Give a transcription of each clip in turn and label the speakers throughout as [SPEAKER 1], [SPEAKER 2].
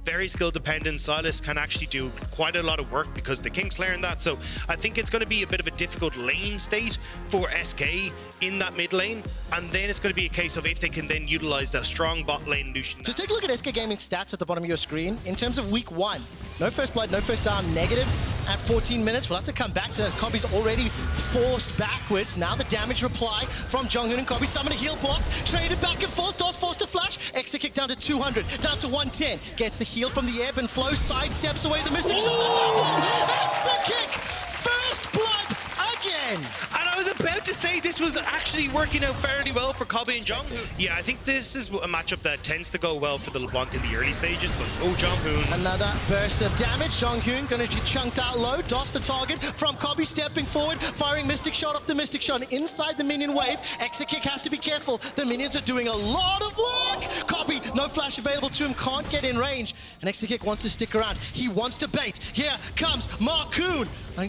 [SPEAKER 1] very skill dependent. Silas can actually do quite a lot of work because the Kingslayer and that. So I think it's going to be a bit of a difficult lane state for SK in that mid lane. And then it's going to be a case of if they can then utilize the strong bot lane Lucian.
[SPEAKER 2] Just take a look at SK Gaming stats at the bottom of your screen. In terms of week 1, no first blood, no first down, negative at 14 minutes. We'll have to come back to that. Kobe's already forced backwards. Now the damage reply from Jonghoon and Kobe. Summon a heal block, traded back and forth. DOS forced to flash. Exit kick down to 200, down to 110. Gets the heal from the ebb and flow. Sidesteps away the Mystic Shot. Exit kick, first blood again.
[SPEAKER 1] And I was about to say this was actually working out fairly well for Kobe and Jonghoon. Yeah, I think this is a matchup that tends to go well for the LeBlanc in the early stages, but Jonghoon.
[SPEAKER 2] Another burst of damage. Jonghoon going to be chunked out low. DOS the target from Kobe, stepping forward, firing Mystic Shot off the Mystic Shot inside the minion wave. Exit kick has to be careful. The minions are doing a lot of work. Kobe, no flash available to him, can't get in range. And Exit kick wants to stick around. He wants to bait. Here comes Marcoon.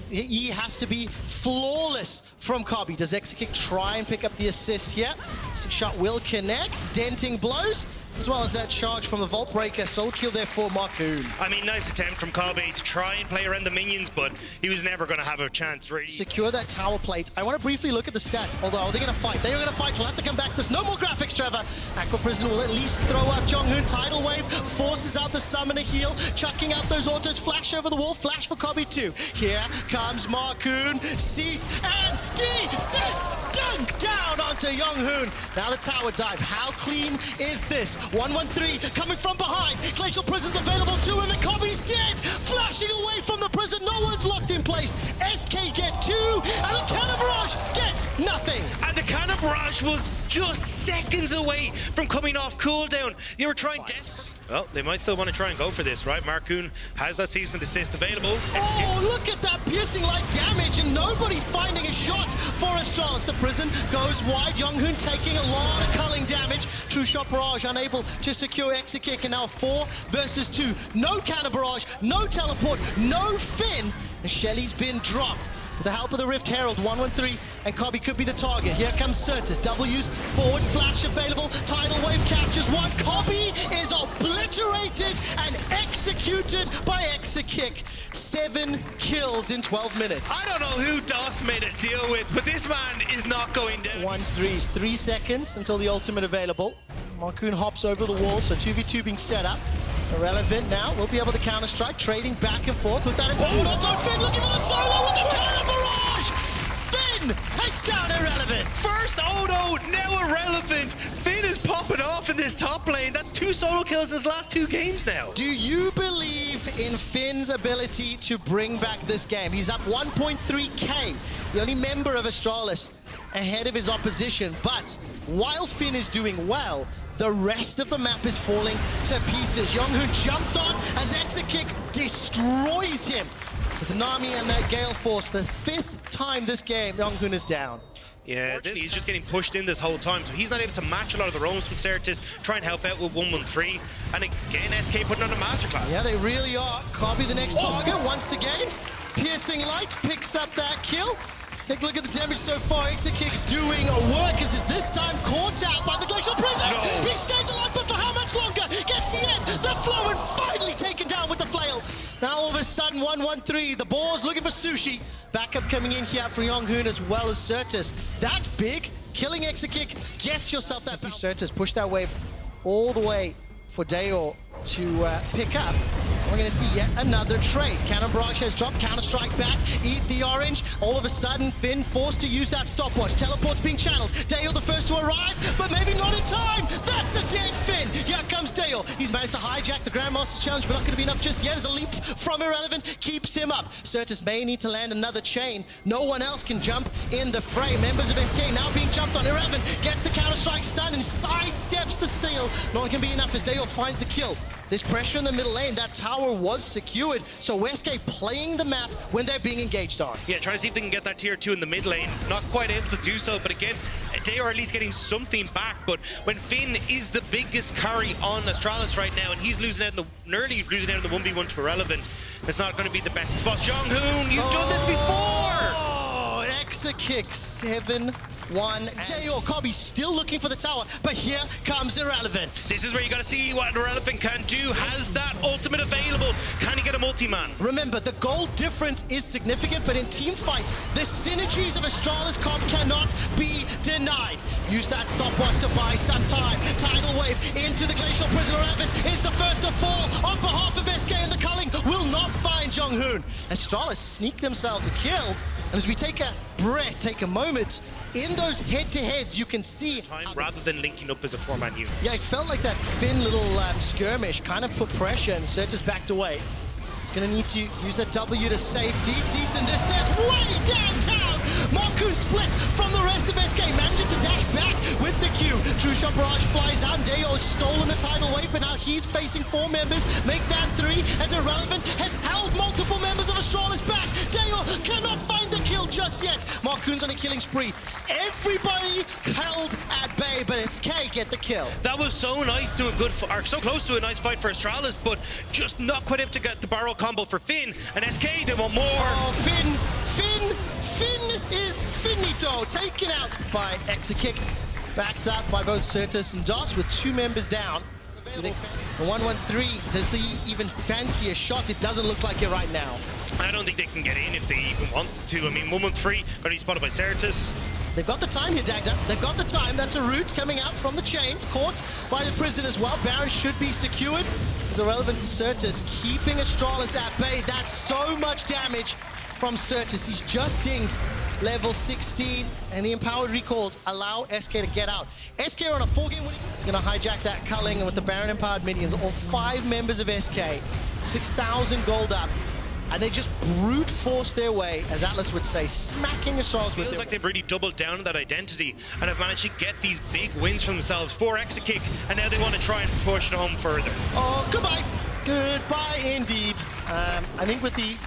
[SPEAKER 2] He has to be flawless from Kobe. Does Exit kick try and pick up the assist here? Mystic Shot will connect. Denting blows, as well as that charge from the Vault Breaker. Soul kill there for Marcoon.
[SPEAKER 1] I mean, nice attempt from Kobe to try and play around the minions, but he was never going to have a chance, really.
[SPEAKER 2] Secure that tower plate. I want to briefly look at the stats, although are they going to fight? They are going to fight. We'll have to come back. There's no more graphics, Trevor. Aqua Prison will at least throw up Jonghoon. Tidal Wave forces out the summoner heal, chucking out those autos. Flash over the wall. Flash for Kobe too. Here comes Marcoon. Cease and desist. Dunk down onto Jonghoon. Now the tower dive. How clean is this? 113 coming from behind. Glacial Prison's available to him, and Kobe's dead. Flashing away from the prison. No one's locked in place. SK get 2, and the Cannon Barrage gets nothing.
[SPEAKER 1] And the Cannon Barrage was just seconds away from coming off cooldown. They were trying well, they might still want to try and go for this, right? Marcoon has that cease and desist available.
[SPEAKER 2] Oh, look at that piercing light damage, and nobody's finding a shot for Astralis. The prison goes wide. Jonghoon taking a lot of culling damage. True Shot Barrage unable to secure Exit Kick, and now 4 versus 2. No Cannon Barrage, no teleport, no Finn. And Shelly's been dropped. With the help of the Rift Herald, 113, and Kobe could be the target. Here comes Certus. W's forward flash available. Tidal Wave captures one. Kobe is obliterated and executed by Exit Kick. 7 kills in 12 minutes.
[SPEAKER 1] I don't know who DOS made a deal with, but this man is not going down.
[SPEAKER 2] 1-3's 3 seconds until the ultimate available. Marcoon hops over the wall, so 2v2 being set up. Irrelevant now, we'll be able to counter-strike, trading back and forth with that important auto. Finn looking for the solo with the Cannon Barrage! Finn takes down Irrelevant!
[SPEAKER 1] First auto, now Irrelevant! Finn is popping off in this top lane. That's 2 solo kills in his last 2 games now.
[SPEAKER 2] Do you believe in Finn's ability to bring back this game? He's up 1.3k, the only member of Astralis ahead of his opposition, but while Finn is doing well, the rest of the map is falling to pieces. Jonghoon jumped on as Exit Kick destroys him. With Nami and that Gale Force, the 5th time this game, Jonghoon is down.
[SPEAKER 1] Yeah, he's just getting pushed in this whole time, so he's not able to match a lot of the roams from Certus, try and help out with 113. And again, SK putting on a masterclass.
[SPEAKER 2] Yeah, they really are. Copy the next target once again. Piercing Light picks up that kill. Take a look at the damage so far. Exit Kick doing work as is this time caught out by the Glacial Prison.
[SPEAKER 1] No.
[SPEAKER 2] He stays alive, but for how much longer? Gets the end, the flow, and finally taken down with the flail. Now all of a sudden, 1-1-3. The Boars looking for Sushi. Backup coming in here for Jonghoon as well as Certus. That's big. Killing Exit Kick gets yourself that. Certus push that wave all the way for Dayor to pick up. We're going to see yet another trade. Cannon Barrage has dropped, Counter-Strike back, eat the orange. All of a sudden, Finn forced to use that stopwatch. Teleport's being channeled. Dale the first to arrive, but maybe not in time. That's a dead Finn. Here comes Dale. He's managed to hijack the Grandmaster's challenge, but not going to be enough just yet as a leap from Irrelevant keeps him up. Certus may need to land another chain. No one else can jump in the fray. Members of SK now being jumped on. Irrelevant gets the Counter-Strike stun and sidesteps the steal. No one can be enough as Dale finds the kill. This pressure in the middle lane, that tower was secured, so SK playing the map when they're being engaged on.
[SPEAKER 1] Yeah, trying to see if they can get that tier 2 in the mid lane. Not quite able to do so, but again, they are at least getting something back. But when Finn is the biggest carry on Astralis right now, and he's losing out in the nearly losing out in the 1v1 to Irrelevant, it's not going to be the best spot. Jonghoon, you've done this before!
[SPEAKER 2] Oh, Exit Kick, 7 1. Deo Kobe still looking for the tower, but here comes Irrelevant.
[SPEAKER 1] This is where you got to see what Irrelevant can do. Has that ultimate available? Can he get a multi-man?
[SPEAKER 2] Remember, the goal difference is significant, but in team fights, the synergies of Astralis comp cannot be denied. Use that stopwatch to buy some time. Tidal wave into the Glacial Prison. Irrelevant is the first to fall on behalf of SK, and the culling will not find Jonghoon. Astralis sneak themselves a kill, and as we take a breath, take a moment, in those head-to-heads, you can see
[SPEAKER 1] time rather than linking up as a 4-man unit.
[SPEAKER 2] Yeah, it felt like that thin little skirmish kind of put pressure, and Certus backed away. He's going to need to use that W to safety. Cease and desist way downtown. Marcoon split from the rest of SK, manages to dash back with the Q. True Shot Barrage flies out. Deo's stolen the tidal wave, but now he's facing 4 members. Make that 3 as Irrelevant has held multiple members of Astralis back. Deo cannot find the kill just yet. Marcoon's on a killing spree. Everybody held at bay, but SK get the kill.
[SPEAKER 1] That was so nice to a good, or so close to a nice fight for Astralis, but just not quite able to get the barrel combo for Finn. And SK, they want more.
[SPEAKER 2] Oh, Finn is finito. Taken out by Exakick. Backed up by both Certus and DOS with 2 members down. The 1-1-3, does he even fancy a shot? It doesn't look like it right now.
[SPEAKER 1] I don't think they can get in if they even want to. I mean, 1-1-3, going to be spotted by Certus.
[SPEAKER 2] They've got the time here, Dagda. They've got the time. That's a root coming out from the chains. Caught by the prison as well. Baron should be secured. There's Irrelevant Certus keeping Astralis at bay. That's so much damage from Certus. He's just dinged level 16, and the empowered recalls allow SK to get out. SK are on a 4-game winning. He's going to hijack that culling, and with the Baron empowered minions, all 5 members of SK, 6,000 gold up. And they just brute force their way, as Atlas would say, smacking Astralis with
[SPEAKER 1] Feels like they've really doubled down on that identity and have managed to get these big wins for themselves for Exakick, and now they want to try and push it home further.
[SPEAKER 2] Oh, goodbye. Goodbye indeed. I think with the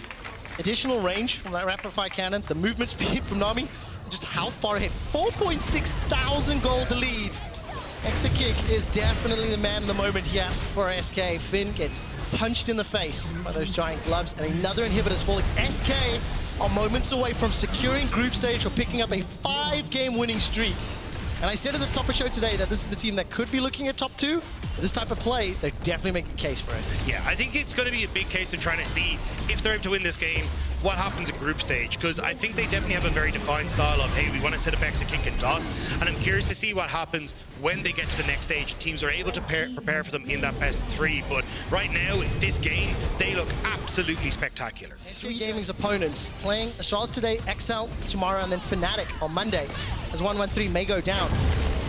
[SPEAKER 2] additional range from that rapid fire cannon, the movement speed from Nami, just how far ahead. 4.6 thousand gold lead. Exakick is definitely the man in the moment here for SK. Finn gets punched in the face by those giant gloves, and another inhibitor is falling. SK are moments away from securing group stage or picking up a 5-game winning streak. And I said at the top of the show today that this is the team that could be looking at top 2. This type of play, they're definitely making a case for it.
[SPEAKER 1] Yeah, I think it's going to be a big case of trying to see if they're able to win this game, what happens in group stage, because I think they definitely have a very defined style of, hey, we want to set up Exakick and DOS, and I'm curious to see what happens when they get to the next stage. Teams are able to prepare for them in that best 3, but right now, this game, they look absolutely spectacular.
[SPEAKER 2] SK Gaming's opponents playing Astralis today, XL tomorrow, and then Fnatic on Monday, as 1-1-3 may go down.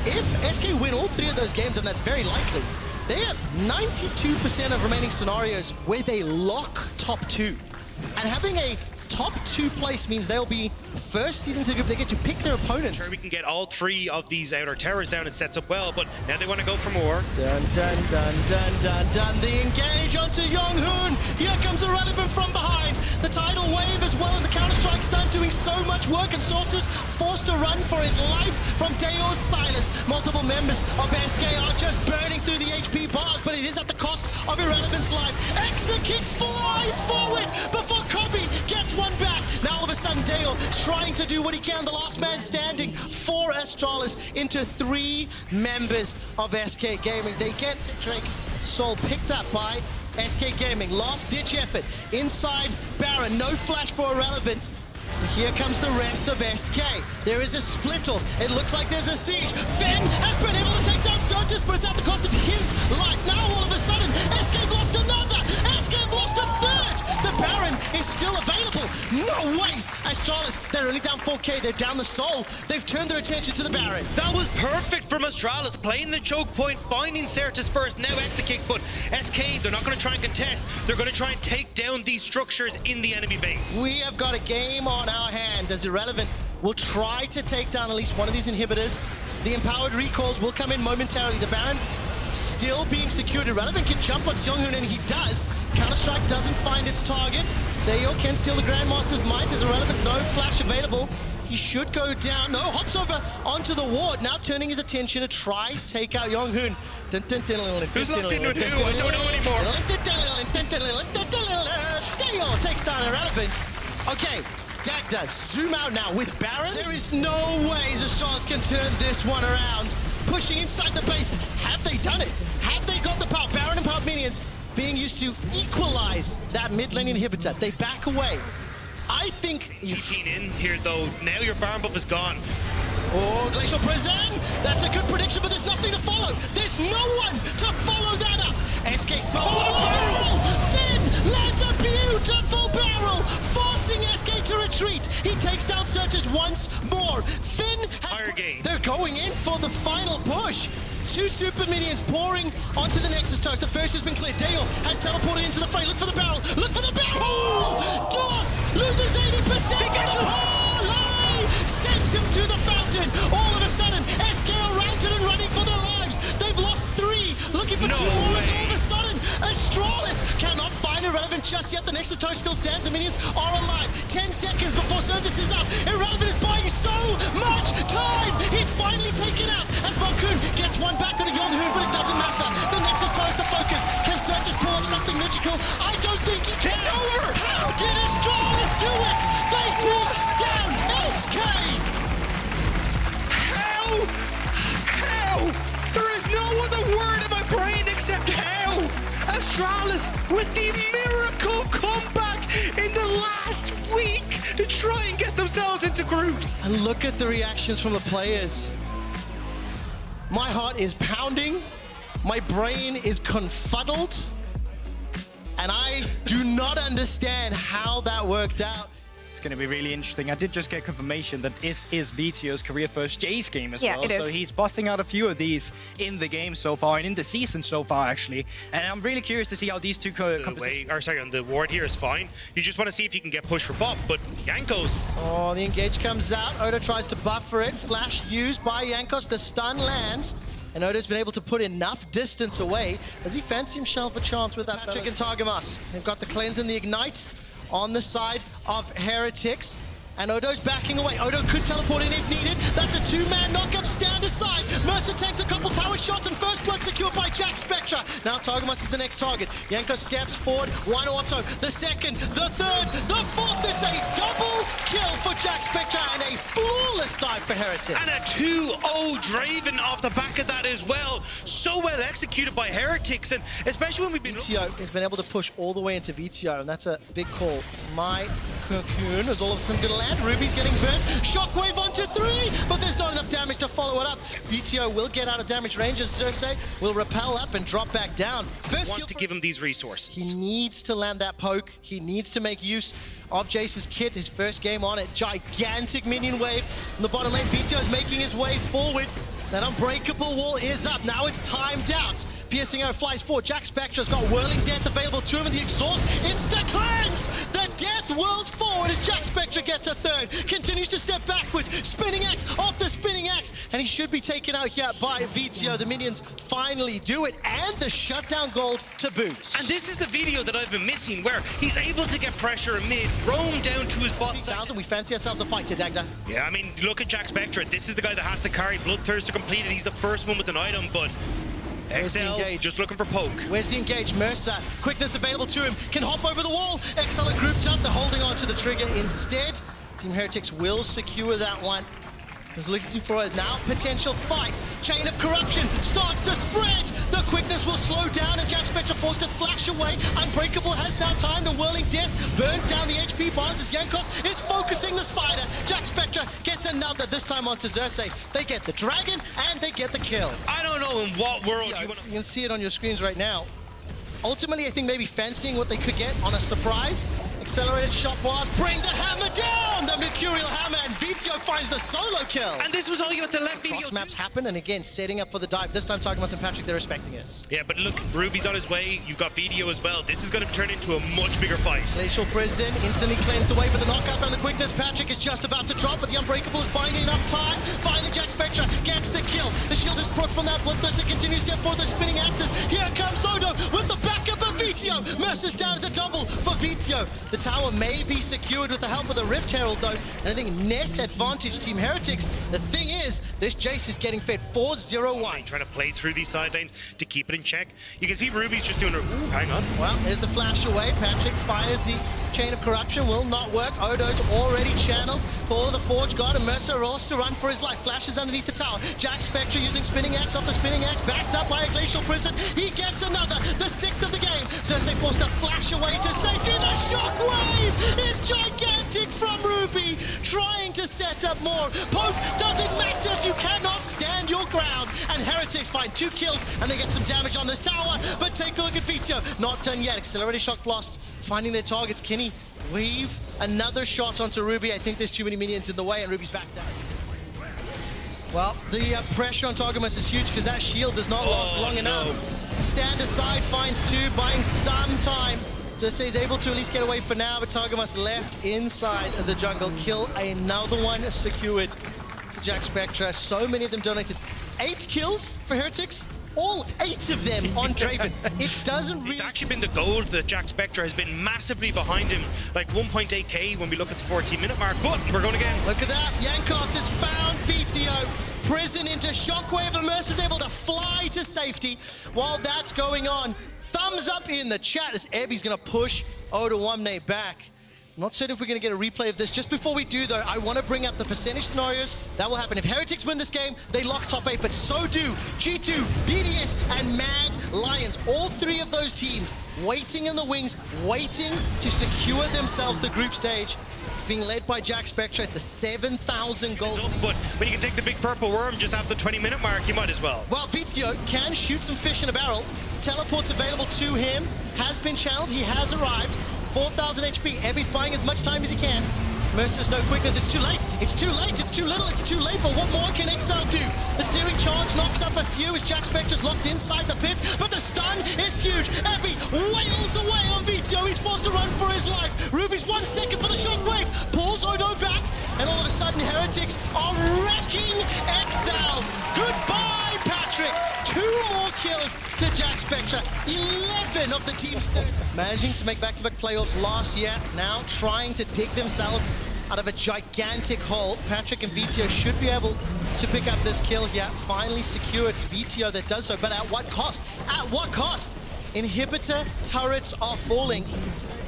[SPEAKER 2] If SK win all 3 of those games, and that's very likely, they have 92% of remaining scenarios where they lock top 2. And having a top 2 place means they'll be first seed into the group. They get to pick their opponents.
[SPEAKER 1] Sure, we can get all 3 of these outer towers down and sets up well, but now they want to go for more.
[SPEAKER 2] Dun, dun, dun, dun, dun, dun. The engage onto Jonghoon. Here comes Irrelevant from behind. The tidal wave as well as the counter-strike stun doing so much work, and Sortus forced to run for his life from Deo's Silas. Multiple members of SK are just burning through the HP bars, but it is at the cost of Irrelevant's life. Exakick flies forward before Kobe gets one back. Now all of a sudden Deo trying to do what he can, the last man standing for Astralis into 3 members of SK Gaming. They get Drake Soul picked up by SK Gaming. Last ditch effort inside Baron. No flash for Irrelevant. Here comes the rest of SK. There is a split off. It looks like there's a siege. Finn has been able to take down Certus, but it's at the cost of his life. Now all of a sudden, SK lost another. SK lost a 3rd. The Baron is still available. No ways. Astralis, they're only down 4K. They're down the soul. They've turned their attention to the Baron.
[SPEAKER 1] That was perfect from Astralis, playing the choke point, finding Certus first, now Exakick, but SK, they're not going to try and contest. They're going to try and take down these structures in the enemy base.
[SPEAKER 2] We have got a game on our hands as Irrelevant will try to take down at least one of these inhibitors. The empowered recalls will come in momentarily. The Baron still being secured. Irrelevant can jump on Jonghoon, and he does. Counter-Strike doesn't find its target. Deo can steal the Grandmaster's might as Irrelevant's no flash available. He should go down. No, hops over onto the ward. Now turning his attention to try take out Jonghoon.
[SPEAKER 1] Who's left into a duo? I don't know anymore.
[SPEAKER 2] Deo takes down Irrelevant. Okay, Dagda, zoom out now with Baron. There is no way the Sharks can turn this one around. Pushing inside the base. Have they done it? Have they got the power? Baron and power minions being used to equalize that mid lane inhibitor. They back away. I think...
[SPEAKER 1] TPing in here though, now your Baron buff is gone.
[SPEAKER 2] Oh, Glacial Prison! That's a good prediction, but there's nothing to follow. There's no one to follow that up. SK smell. Oh, barrel! Finn lands a beautiful barrel, forcing SK to retreat. He takes down Surges once more. Finn has... They're going in for the final push. Two super minions pouring onto the Nexus Toast. The first has been cleared. Dale has teleported into the fray. Look for the barrel. Look for the barrel! Oh! Doss loses 80%. He gets a parlay! Sends him to the fountain. All of a sudden, SK are routed and running for their lives. They've lost 3. Looking for 2 more. All of a sudden, Astralis cannot find Irrelevant just yet. The Nexus Toast still stands. The minions are alive. 10 seconds before Surges is up. Irrelevant is buying so much time. He's finally taken out as Marcoon gets one back on the Yonghoon, but it doesn't matter. The Nexus Toast the focus. Can Surges pull off something magical? I don't think he can. It's over. How did Astralis do it? They take down SK.
[SPEAKER 1] How? There is no other word in my brain except how. Astralis with the miracle comeback in the last week to try and get themselves into groups.
[SPEAKER 2] And look at the reactions from the players. My heart is pounding. My brain is confuddled. And I do not understand how that worked out.
[SPEAKER 3] It's going to be really interesting. I did just get confirmation that this is Vito's career first Jace game as well.
[SPEAKER 4] It is.
[SPEAKER 3] So he's busting out a few of these in the game so far and in the season so far, actually. And I'm really curious to see how these two
[SPEAKER 1] on the ward here is fine. You just want to see if you can get pushed for Bob, but Jankos.
[SPEAKER 2] Oh, the engage comes out. Oda tries to buffer it. Flash used by Jankos. The stun lands. And Oda's been able to put enough distance away. Does he fancy himself a chance with that Patrick and Targamas? They've got the cleanse and the ignite on the side of Heretics. And Odo's backing away. Odo could teleport in if needed. That's a 2-man knockup, stand aside. Mercer takes a couple tower shots and first blood secured by Jack Spectra. Now Targamas is the next target. Yanko steps forward, 1 auto, the second, the third, the fourth. It's a double kill for Jack Spectra and a flawless dive for Heretics.
[SPEAKER 1] And a 2-0 Draven off the back of that as well. So well executed by Heretics, and especially when we've been...
[SPEAKER 2] VTO has been able to push all the way into VTO, and that's a big call. My Cocoon is all of a sudden going to land. Ruby's getting burnt. Shockwave onto 3, but there's not enough damage to follow it up. VTO will get out of damage range as Xerxes will rappel up and drop back down.
[SPEAKER 1] First want to give him these resources.
[SPEAKER 2] He needs to land that poke. He needs to make use of Jace's kit. His first game on it. Gigantic minion wave. In the bottom lane, VTO is making his way forward. That unbreakable wall is up. Now it's timed out. Piercing arrow flies forward. Jack Spectra's got Whirling Death available to him, and the exhaust insta-cleanse! The death whirls forward as Jack Spectra gets a third. Continues to step backwards. Spinning axe off the spinning axe. And he should be taken out here by Vizio. The minions finally do it. And the shutdown gold to boot.
[SPEAKER 1] And this is the video that I've been missing, where he's able to get pressure mid, roam down to his bot side.
[SPEAKER 2] We fancy ourselves a fight here, Dagda.
[SPEAKER 1] Yeah, I mean, look at Jack Spectra. This is the guy that has to carry Bloodthirst to complete it. He's the first one with an item, but... XL just looking for poke.
[SPEAKER 2] Where's the engage? Mercer, quickness available to him, can hop over the wall. XL are grouped up, they're holding on to the trigger instead. Team Heretics will secure that one. He's looking for a now potential fight. Chain of corruption starts to spread. The quickness will slow down and Jack Spectra forced to flash away. Unbreakable has now timed and Whirling Death burns down the HP bars as Jankos is focusing the spider. Jack Spectra gets another, this time onto Xerxes. They get the dragon and they get the kill.
[SPEAKER 1] I don't know in what world
[SPEAKER 2] you can see it on your screens right now. Ultimately, I think maybe fancying what they could get on a surprise. Accelerated shot blast, bring the hammer down! The Mercurial hammer, and Vito finds the solo kill.
[SPEAKER 1] And this was all you had to let video
[SPEAKER 2] Cross maps happen, and again, setting up for the dive. This time, Targamas and Patrick, they're respecting it.
[SPEAKER 1] Yeah, but look, Ruby's on his way. You've got video as well. This is going to turn into a much bigger fight.
[SPEAKER 2] Glacial Prison instantly cleansed away for the knockout and the quickness. Patrick is just about to drop, but the Unbreakable is finding enough time. Finally, Jack Spectra gets the kill. The shield is proc from that Bloodthirst. It continues to step forward, the spinning axes. Here comes Odo with the backup of Vito. Mercer's down as a double for Vito. The tower may be secured with the help of the Rift Herald, though, and I think net advantage Team Heretics. The thing is, this Jace is getting fed 4-0-1.
[SPEAKER 1] Trying to play through these side lanes to keep it in check. You can see Ruby's just doing a... Ooh, hang on.
[SPEAKER 2] Well, there's the flash away. Patrick fires the Chain of Corruption will not work. Odo's already channeled. Call of the Forge God, and Mercer rolls to run for his life. Flashes underneath the tower. Jack Spectre using Spinning Axe off the Spinning Axe, backed up by a Glacial Prison. He gets another, the 6th of the game. Cersei forced to flash away to safety. The Shockwave is gigantic from Ruby, trying to set up more. Poke doesn't matter if you cannot stand your ground. And Heretics find 2 kills, and they get some damage on this tower. But take a look at Vito. Not done yet. Accelerated Shock Blast, finding their targets. Kenny weave another shot onto Ruby. I think there's too many minions in the way, and Ruby's back down. Well, the pressure on Targamas is huge because that shield does not last long enough. Stand aside, finds 2, buying some time. Cersei is able to at least get away for now, but Targamas left inside of the jungle. Kill another one secured to Jack Spectre. So many of them donated. 8 kills for Heretics. All 8 of them on Draven. It doesn't really...
[SPEAKER 1] It's actually been the gold that Jack Spectre has been massively behind him, like 1.8k when we look at the 14-minute mark, but we're going again.
[SPEAKER 2] Look at that. Jankos has found VTO. Prison into Shockwave, and Mercer's able to fly to safety. While that's going on, thumbs up in the chat as Ebby's going to push Odo Wamne back. Not certain if we're going to get a replay of this. Just before we do, though, I want to bring up the percentage scenarios that will happen. If Heretics win this game, they lock top 8, but so do G2, BDS, and Mad Lions. All 3 of those teams waiting in the wings, waiting to secure themselves the group stage. It's being led by Jack Spectre. It's a 7,000 goal.
[SPEAKER 1] But when you can take the big purple worm just after the 20-minute mark, you might as well.
[SPEAKER 2] Well, VTO can shoot some fish in a barrel. Teleport's available to him. Has been channeled. He has arrived. 4,000 HP. Ebby's buying as much time as he can. Mercer's no quickness. It's too late. It's too late. It's too little. It's too late. But what more can Exile do? The Searing Charge knocks up a few as Jack Spectre's locked inside the pit. But the stun is huge. Ebby wails away on VTO. He's forced to run for his life. Ruby's 1 second for the Shockwave. Pulls Odo back. And all of a sudden, Heretics are wrecking Exile. Goodbye, Patrick. 2 more kills to Jack Spectre. 11 of the team's managing to make back-to-back playoffs last year. Now trying to dig themselves out of a gigantic hole. Patrick and VTO should be able to pick up this kill here. Finally secure. It's VTO that does so, but at what cost? At what cost? Inhibitor turrets are falling.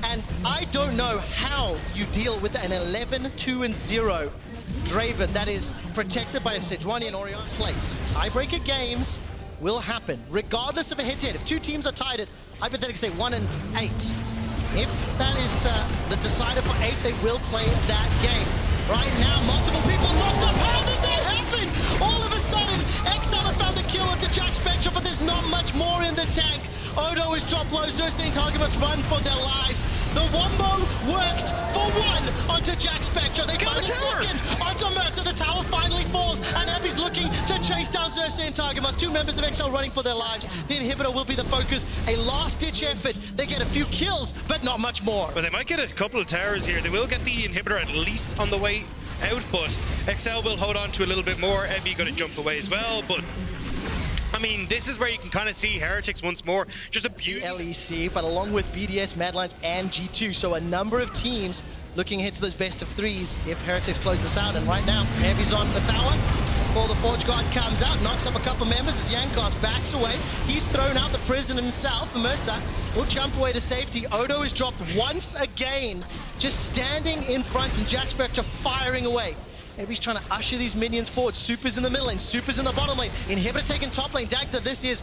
[SPEAKER 2] And I don't know how you deal with an 11-2-0 Draven that is protected by a Sejuani and Orion place. Tiebreaker games will happen, regardless of a head-to-head. If 2 teams are tied at, hypothetically say 1 and 8, if that is the decider for 8, they will play that game. Right now, multiple people knocked up. How did that happen? All of a sudden, Exile have found the kill into Jack Spectre, but there's not much more in the tank. Odo is dropped low. Cersei and Targamas run for their lives. The Wombo worked for 1 onto Jack Spectre. They got the second onto Mercer. The tower finally falls, and Abby's looking to chase down Cersei and Targamas. 2 members of Exile running for their lives. The Inhibitor will be the focus. A last-ditch effort. They get a few kills, but not much more.
[SPEAKER 1] But they might get a couple of towers here. They will get the Inhibitor at least on the way out, but Exile will hold on to a little bit more. Ebby going to jump away as well, but I mean, this is where you can kind of see Heretics once more. Just a beauty.
[SPEAKER 2] LEC, but along with BDS, Mad Lions, and G2. So a number of teams looking ahead to those best of 3s if Heretics close this out. And right now, Heavy's on the tower. Before the Forge God comes out, knocks up a couple members as Jankos backs away. He's thrown out the prison himself. Mercer will jump away to safety. Odo is dropped once again, just standing in front, and Jack Spectre firing away. Maybe he's trying to usher these minions forward. Super's in the middle lane, Super's in the bottom lane. Inhibitor taking top lane. Dagda, this is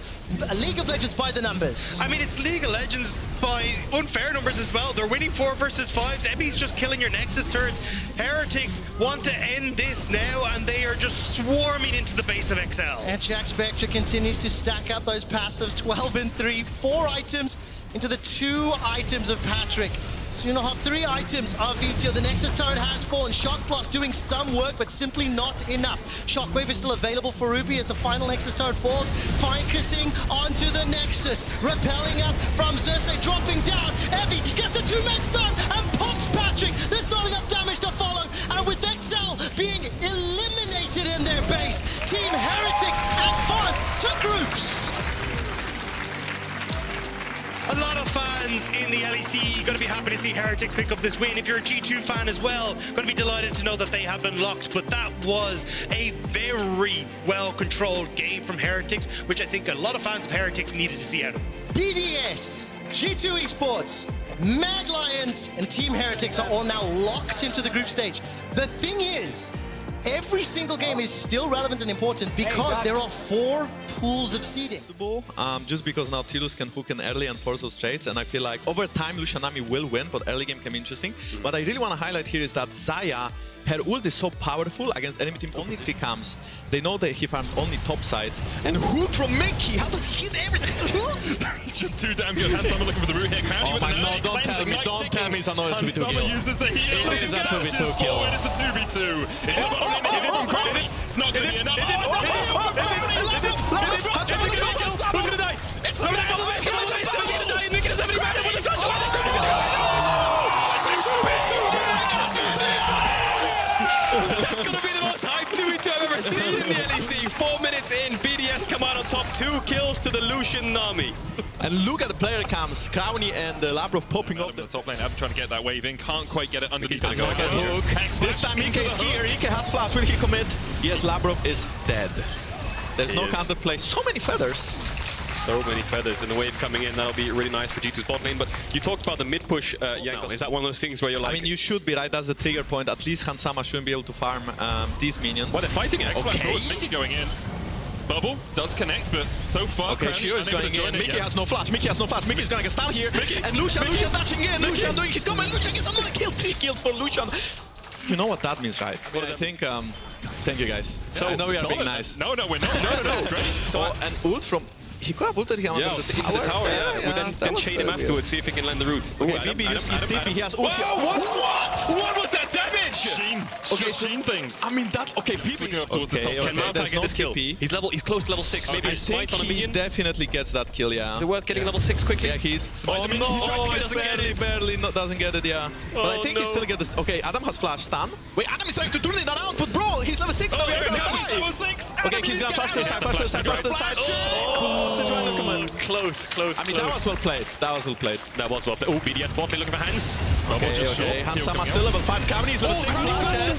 [SPEAKER 2] a League of Legends by the numbers.
[SPEAKER 1] I mean, it's League of Legends by unfair numbers as well. They're winning 4 versus 5s. Ebby's just killing your Nexus turrets. Heretics want to end this now, and they are just swarming into the base of XL.
[SPEAKER 2] And Jack Spectre continues to stack up those passives. 12 and 3, 4 items into the 2 items of Patrick. So you'll have 3 items of VTO. The Nexus turret has fallen. Shock Blast doing some work, but simply not enough. Shockwave is still available for Ruby as the final Nexus turret falls. Focusing onto the Nexus. Repelling up from Cersei, dropping down. Evie gets a 2-man stun and pops Patrick. There's not enough damage to follow. And with XL being eliminated in their base, Team Heretics advance to groups.
[SPEAKER 1] A lot of fans in the LEC going to be happy to see Heretics pick up this win. If you're a G2 fan as well, going to be delighted to know that they have been locked. But that was a very well-controlled game from Heretics, which I think a lot of fans of Heretics needed to see out of them.
[SPEAKER 2] BDS, G2 Esports, Mad Lions and Team Heretics are all now locked into the group stage. The thing is, every single game is still relevant and important because there are 4 pools of seeding.
[SPEAKER 4] Just because now Nautilus can hook in early and force those trades, and I feel like over time Lucianami will win, but early game can be interesting. What I really want to highlight here is that Xayah, her ult is so powerful against enemy team. Only 3 camps. They know that he farmed only top side. And hook from Mickey. How does he hit every single hook?
[SPEAKER 5] It's just too damn good. Hans Summer looking for the root here. Crowny with an early
[SPEAKER 4] don't tell me. Don't tell me it's another 2v2 kill.
[SPEAKER 5] Hans Summer uses the heal.
[SPEAKER 4] It is a 2v2 kill.
[SPEAKER 5] It's a 2v2. It's not going to be enough. Who's going to die? It's not going to die. Mickey doesn't have any mana with the flash. It's a 2v2. That's going to be the most hyped 2v2 I've ever seen in the LEC. 4 minutes in, BDS come out on top. 2 kills to the Lucian Nami.
[SPEAKER 4] And look at the player cams. Crowny and Labrov popping up
[SPEAKER 5] The top lane, trying to get that wave in. Can't quite get it underneath.
[SPEAKER 4] He's gonna get hook. This time Ike is here. Ike has flash. Will he commit? Yes, Labrov is dead. There's no counterplay. So many feathers.
[SPEAKER 5] So many feathers and the wave coming in. That'll be really nice for G2's bot lane. But you talked about the mid push, Jankos. Is that one of those things where you're like...
[SPEAKER 4] I mean, you should be, right? That's the trigger point. At least Hans Summer shouldn't be able to farm these minions.
[SPEAKER 5] Well, they're fighting it.
[SPEAKER 4] Okay.
[SPEAKER 5] Mickey going in. Bubble does connect, but so far...
[SPEAKER 4] Okay, Shio is going in. Mickey has no flash. Mickey has no flash. Mickey's gonna get stunned here. And Lucian dashing in. Lucian doing his combo. Lucian gets another kill. 3 kills for Lucian. You know what that means, right? Well, I think... thank you, guys.
[SPEAKER 5] So
[SPEAKER 4] I know we are being nice.
[SPEAKER 5] No, we're not. No, that's great.
[SPEAKER 4] So, an ult from... He could have ulted him under the
[SPEAKER 5] into the tower, then chain him afterwards, see if he can land the root.
[SPEAKER 4] Okay, BB used his TP, he has ult here.
[SPEAKER 5] What was that damage? Sheen.
[SPEAKER 4] Okay,
[SPEAKER 5] Sheen things.
[SPEAKER 4] I mean, that... Okay, BB...
[SPEAKER 5] Looking up towards the top. Can Malphite get this kill? He's close to level 6, maybe a smite on a minion.
[SPEAKER 4] He definitely gets that kill, yeah.
[SPEAKER 5] Is it worth getting level 6 quickly?
[SPEAKER 4] Yeah, he's... Oh no, he barely doesn't get it, yeah. But I think he still gets this... Okay, Adam has flash stun. Wait, Adam is trying to turn it around, but bro, he's level 6 now, we're gonna die.
[SPEAKER 5] Level 6!
[SPEAKER 4] Okay, he's gonna flash to the side, flash to the side, flash to the side. Situation command.
[SPEAKER 5] Close.
[SPEAKER 4] I mean, that was well played. That was well played.
[SPEAKER 5] Oh, BDS bot lane looking for Hans.
[SPEAKER 4] Okay. Hans Summer still level 5. Caedrel is level 6.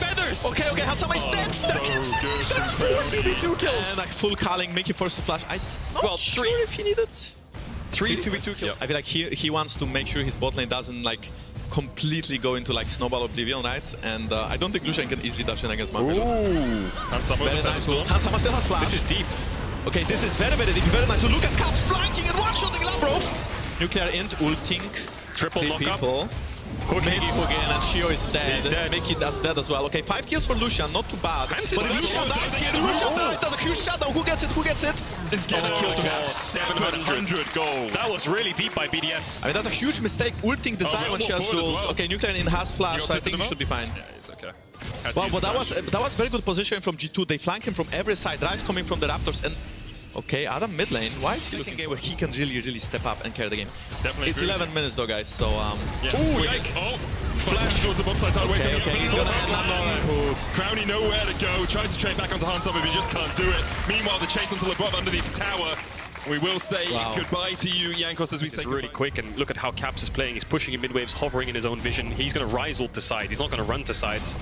[SPEAKER 5] Feathers.
[SPEAKER 4] Okay, Hans Summer is dead.
[SPEAKER 5] That's 4 2v2 kills.
[SPEAKER 4] And like full calling, Mickey forced to flash. I'm not sure if he needed
[SPEAKER 5] 3 2v2 kills.
[SPEAKER 4] I feel like he wants to make sure his bot lane doesn't like completely go into like snowball oblivion, right? And I don't think Lucian can easily dash in against Marvel.
[SPEAKER 5] Hans Summer
[SPEAKER 4] Hans Summer still has flash.
[SPEAKER 5] This is deep.
[SPEAKER 4] Okay, this is very deep, very nice. So look at Caps flanking and one-shotting Labrov. Nuclear int, ulting.
[SPEAKER 5] Triple
[SPEAKER 4] people. Mickey again, and Shio is dead.
[SPEAKER 5] He's dead.
[SPEAKER 4] Mickey is dead as well. Okay, 5 kills for Lucian, not too bad. But Lucian dies here, Lucian dies, does a huge shutdown. Who gets it?
[SPEAKER 5] It's getting killed. 700 gold. That was really deep by BDS.
[SPEAKER 4] I mean, that's a huge mistake, ulting the Zion when she has ult.
[SPEAKER 5] Well.
[SPEAKER 4] Okay, Nuclear in has flash, so I think he should be fine.
[SPEAKER 5] Yeah, it's okay.
[SPEAKER 4] Well, but that was very good position from G2. They flank him from every side. Rise coming from the Raptors, and okay, Adam mid lane. Why is he looking a game where he can really step up and carry the game?
[SPEAKER 5] Definitely.
[SPEAKER 4] It's 11 minutes though, guys. So
[SPEAKER 5] flash towards the bot side.
[SPEAKER 4] Okay, he's gonna end another hook.
[SPEAKER 5] Crowny nowhere to go. Tries to trade back onto Hans Summer, but he just can't do it. Meanwhile, the chase onto LeBron underneath the tower. We will say goodbye to you, Jankos, as we say really quick. And look at how Caps is playing. He's pushing in mid waves, hovering in his own vision. He's going to rise ult to sides. He's not going to run to sides.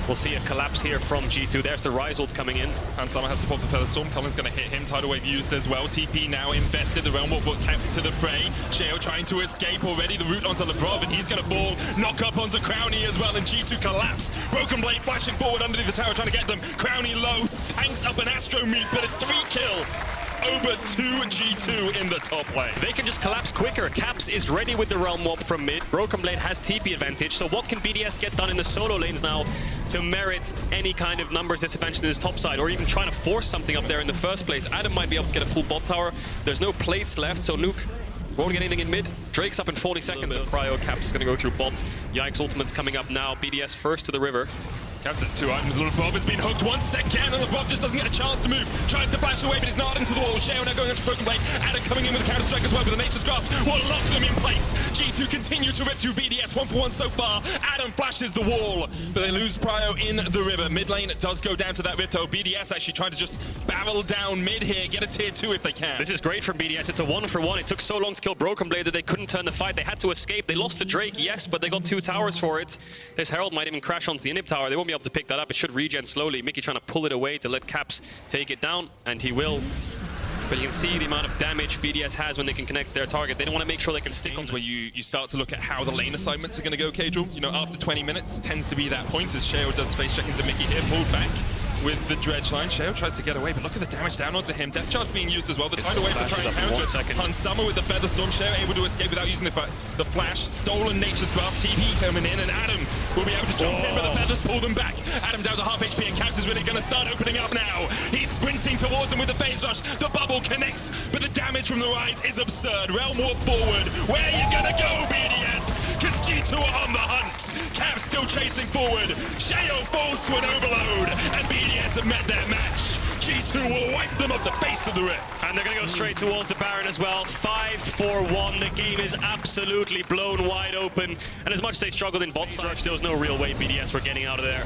[SPEAKER 5] We'll see a collapse here from G2. There's the rise ult coming in. Hans Summer has support for Featherstorm. Cullen's going to hit him. Tidal Wave used as well. TP now invested. The Realm Walk put Caps to the fray. Sheo trying to escape already. The route onto Lebrov, and he's going to fall. Knock up onto Crowny as well, and G2 collapse. Broken Blade flashing forward underneath the tower, trying to get them. Crowny loads, tanks up an Astro Meat, but it's 3 kills. Over 2 G2 in the top lane. They can just collapse quicker. Caps is ready with the Realm Warp from mid. Broken Blade has TP advantage. So what can BDS get done in the solo lanes now to merit any kind of numbers disadvantage in his top side, or even trying to force something up there in the first place? Adam might be able to get a full bot tower. There's no plates left, so Nuke won't get anything in mid. Drake's up in 40 seconds. And Cryo Caps is going to go through bot. Yikes Ultimate's coming up now. BDS first to the river. Caps at 2 items. LeBron has been hooked once again, and LeBron just doesn't get a chance to move. Tries to flash away, but it's not into the wall. Sheo now going into Broken Blade. Adam coming in with a counter strike as well with a Nature's Grasp. What locks them in place? G2 continue to rip to BDS 1-for-1 so far. Adam flashes the wall, but they lose Prio in the river. Mid lane does go down to that Rifto. BDS actually trying to just barrel down mid here, get a tier 2 if they can. This is great from BDS. It's a 1-for-1. It took so long to kill Broken Blade that they couldn't turn the fight. They had to escape. They lost to Drake, yes, but they got 2 towers for it. This Herald might even crash onto the Inhib tower. They won't be able to pick that up. It should regen slowly. Mickey trying to pull it away to let Caps take it down, and he will. But you can see the amount of damage BDS has when they can connect to their target. They don't want to make sure they can stick on
[SPEAKER 6] Where you start to look at how the lane assignments are going to go, Caedrel. You know, after 20 minutes tends to be that point as Sheo does face check into Mickey here, pulled back with the dredge line. Sheo tries to get away, but look at the damage down onto him. Death charge being used as well. The tidal wave to try and counter. Hansama with the feather storm. Sheo able to escape without using the flash. Stolen Nature's Grasp. TP coming in, and Adam will be able to jump in, but the feathers pull them back. Adam down to half HP, and Caps is really going to start opening up now. He's sprinting towards him with the phase rush. The bubble connects, but the damage from the rise is absurd. Realm Warp forward. Where are you going to go, BDS? Because G2 are on the hunt. Caps still chasing forward. Sheo falls to an overload, and BDS have met their match. G2 will wipe them off the face of the rift.
[SPEAKER 5] And they're going to go straight towards the Baron as well. 5-4-1. The game is absolutely blown wide open. And as much as they struggled in bot side, there was no real way BDS were getting out of there.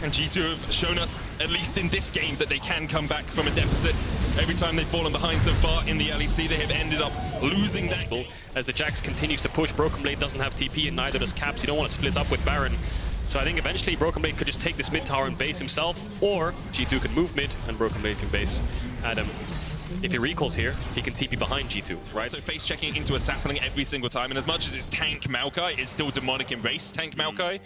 [SPEAKER 6] And G2 have shown us, at least in this game, that they can come back from a deficit. Every time they've fallen behind so far in the LEC, they have ended up losing that game.
[SPEAKER 5] As the Jax continues to push, Broken Blade doesn't have TP, and neither does Caps. You don't want to split up with Baron. So I think eventually Broken Blade could just take this mid tower and base himself, or G2 can move mid and Broken Blade can base Adam. If he recalls here, he can TP behind G2, right?
[SPEAKER 6] So face checking into a sapling every single time, and as much as it's tank Maokai, it's still demonic embrace tank Maokai.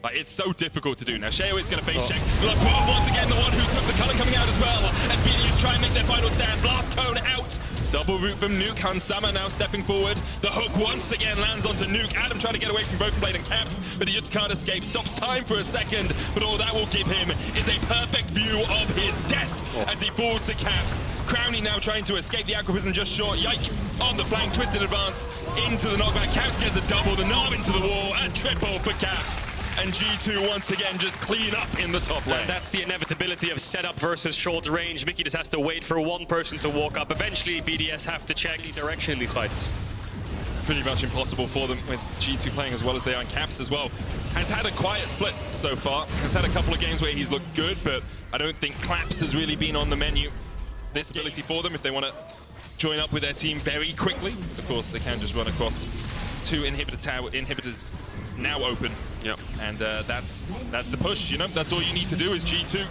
[SPEAKER 6] Like, it's so difficult to do. Now, Sheo is going to face check. LeBron once again, the one who took the color coming out as well. As BDS try and make their final stand. Blast cone out. Double root from Nuke. Hansama now stepping forward. The hook once again lands onto Nuke. Adam trying to get away from Broken Blade and Caps, but he just can't escape. Stops time for a second, but all that will give him is a perfect view of his death as he falls to Caps. Crowny now trying to escape the Aqua Prison just short. Yike on the flank, twisted advance into the knockback. Caps gets a double, the knob into the wall, a triple for Caps. And G2 once again just clean up in the top lane.
[SPEAKER 5] And that's the inevitability of setup versus short range. Mickey just has to wait for one person to walk up. Eventually, BDS have to check direction in these fights.
[SPEAKER 6] Pretty much impossible for them with G2 playing as well as they are, and Caps as well. Has had a quiet split so far. Has had a couple of games where he's looked good, but I don't think Claps has really been on the menu. This ability for them if they want to join up with their team very quickly. Of course, they can just run across two inhibitors now open.
[SPEAKER 5] Yep.
[SPEAKER 6] And that's the push, you know? That's all you need to do is G2.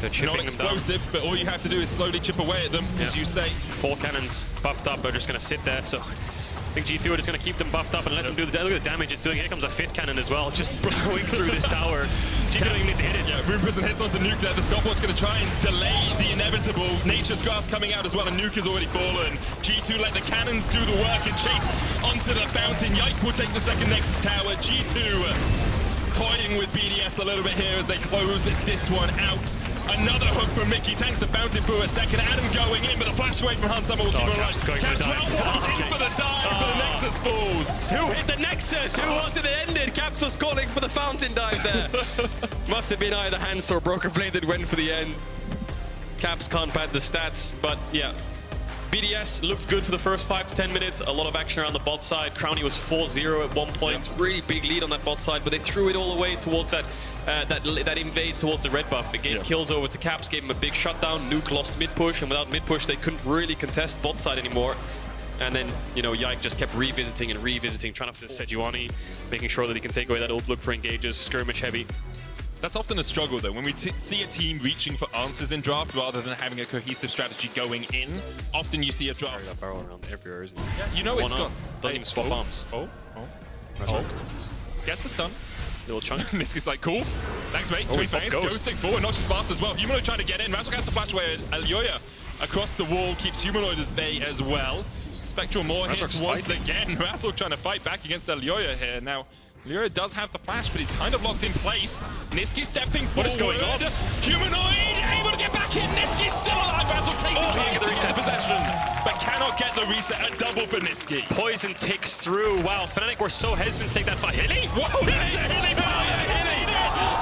[SPEAKER 5] They're
[SPEAKER 6] not explosive, but all you have to do is slowly chip away at them, as you say.
[SPEAKER 5] 4 cannons buffed up are just going to sit there, so I think G2 are just going to keep them buffed up and let them do the, look at the damage it's doing. Here comes a 5th cannon as well, just blowing through this tower. G2 don't even need to hit it.
[SPEAKER 6] Yeah, Rune Prison hits onto Nuke there. The stopwatch going to try and delay the inevitable. Nature's Grasp coming out as well, and Nuke has already fallen. G2 let the cannons do the work and chase onto the fountain. Yike will take the second Nexus tower. G2 toying with BDS a little bit here as they close this one out. Another hook from Mickey, tanks the fountain for a second. Adam going in, but the flash away from Hansama will keep him alive. Caedrel in for the dive, but the Nexus falls.
[SPEAKER 5] Who hit the Nexus? Who was it that ended? Caps was calling for the fountain dive there. Must have been either Hans or Broken Blade that went for the end. Caps can't pad the stats, but yeah. BDS looked good for the first 5 to 10 minutes. A lot of action around the bot side. Crowny was 4-0 at one point. Really big lead on that bot side, but they threw it all away towards that invade towards the red buff. It gave kills over to Caps, gave him a big shutdown. Nuke lost mid push, and without mid push, they couldn't really contest bot side anymore. And then, you know, Yike just kept revisiting and revisiting, trying to Sejuani, making sure that he can take away that ult, look for engages, skirmish heavy.
[SPEAKER 6] That's often a struggle, though. When we see a team reaching for answers in draft rather than having a cohesive strategy going in, often you see a draft.
[SPEAKER 5] That barrel around everywhere, isn't it?
[SPEAKER 6] Yeah, you know it's got.
[SPEAKER 5] Doesn't even swap arms.
[SPEAKER 6] Gets the stun.
[SPEAKER 5] Little chunk.
[SPEAKER 6] Miski's like, cool. Thanks, mate. Twin Fangs ghosting forward, not just fast as well. Humanoid trying to get in. Razork has to flash away. Alioya across the wall keeps Humanoid as bay as well. Spectral more hits once again. Razork trying to fight back against Alioya here. Now, Alioya does have the flash, but he's kind of locked in place. Niski stepping forward.
[SPEAKER 5] What is going on?
[SPEAKER 6] Humanoid able to get back in. Niski's still alive. Razork takes him, trying to get the reset possession, but cannot get the reset. A double for Niski.
[SPEAKER 5] Poison ticks through. Wow, Fnatic were so hesitant to take that fight. Hilly!
[SPEAKER 6] Whoa, that's a Hilly fire!